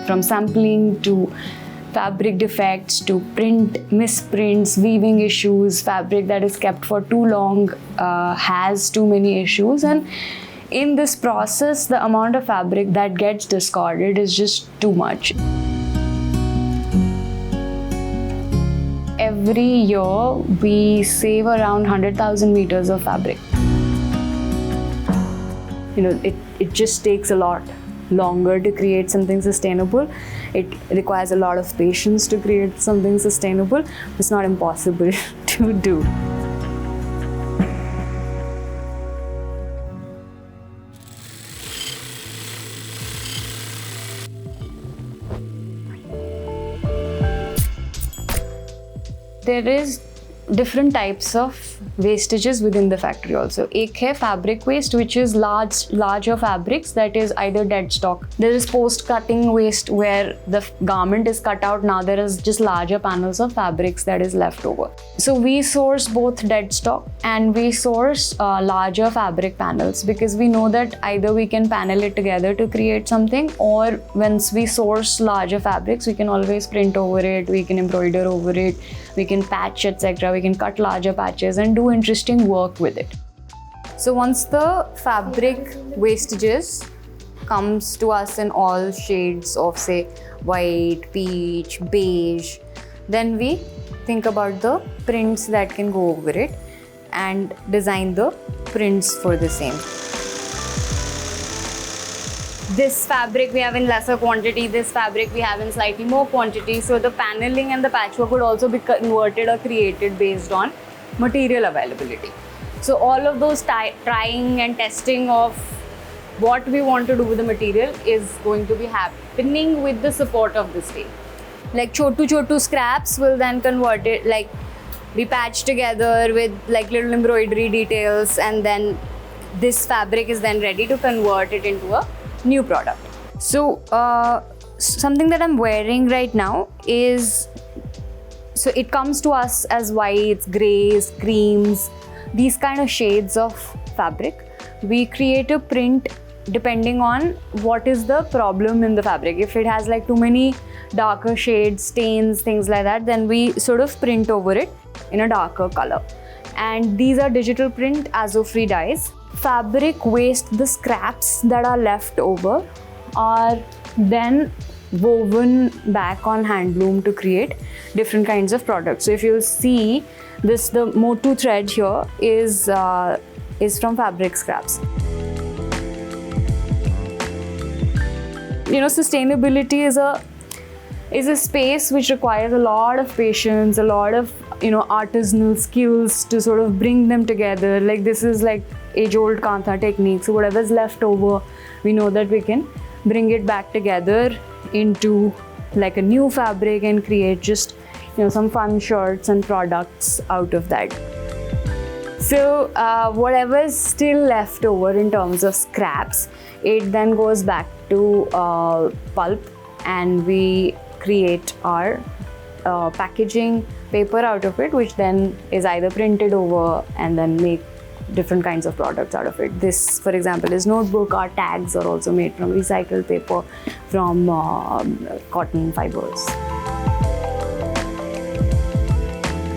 from sampling to fabric defects to misprints, weaving issues, fabric that is kept for too long has too many issues, and in this process the amount of fabric that gets discarded is just too much. Every year we save around 100,000 meters of fabric. It just takes a lot longer to create something sustainable. It requires a lot of patience to create something sustainable. It's not impossible to do. There is different types of wastages within the factory also. एक है fabric waste, which is larger fabrics that is either dead stock. There is post-cutting waste where the garment is cut out. Now there is just larger panels of fabrics that is left over. So we source both dead stock and we source larger fabric panels, because we know that either we can panel it together to create something, or once we source larger fabrics, we can always print over it, we can embroider over it, we can patch, etc. We can cut larger patches and do interesting work with it. So once the fabric wastages comes to us in all shades of, say, white, peach, beige, then we think about the prints that can go over it and design the prints for the same. This fabric we have in lesser quantity, this fabric we have in slightly more quantity. So the paneling and the patchwork would also be converted or created based on material availability. So all of those trying and testing of what we want to do with the material is going to be happening with the support of this team. Like chotu scraps will then convert it, like be patched together with like little embroidery details, and then this fabric is then ready to convert it into a new product. So something that I'm wearing right now is, so it comes to us as whites, grays, creams, these kind of shades of fabric. We create a print depending on what is the problem in the fabric. If it has like too many darker shades, stains, things like that, then we sort of print over it in a darker color. And these are digital print azo-free dyes. Fabric waste, the scraps that are left over, are then woven back on handloom to create different kinds of products. So if you'll see this, the motu thread here is from fabric scraps. Sustainability is a space which requires a lot of patience, a lot of artisanal skills to sort of bring them together. Like this is like age-old kantha technique. So whatever's left over, we know that we can bring it back together into like a new fabric and create just some fun shirts and products out of that. So whatever's still left over in terms of scraps, it then goes back to pulp, and we create our packaging paper out of it, which then is either printed over and then make different kinds of products out of it. This, for example, is notebook. Our tags are also made from recycled paper from cotton fibers.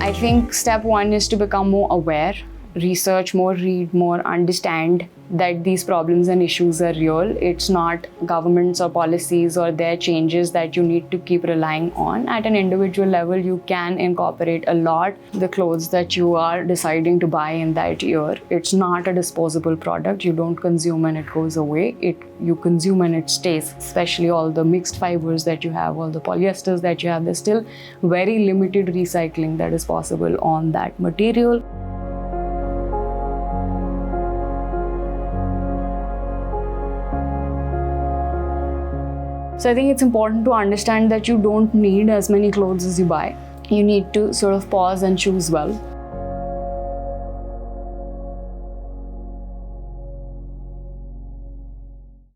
I think step one is to become more aware, research more, read more, understand that these problems and issues are real. It's not governments or policies or their changes that you need to keep relying on. At an individual level, you can incorporate a lot the clothes that you are deciding to buy in that year. It's not a disposable product. You don't consume and it goes away. You consume and it stays, especially all the mixed fibers that you have, all the polyesters that you have. There's still very limited recycling that is possible on that material. So I think it's important to understand that you don't need as many clothes as you buy. You need to sort of pause and choose well.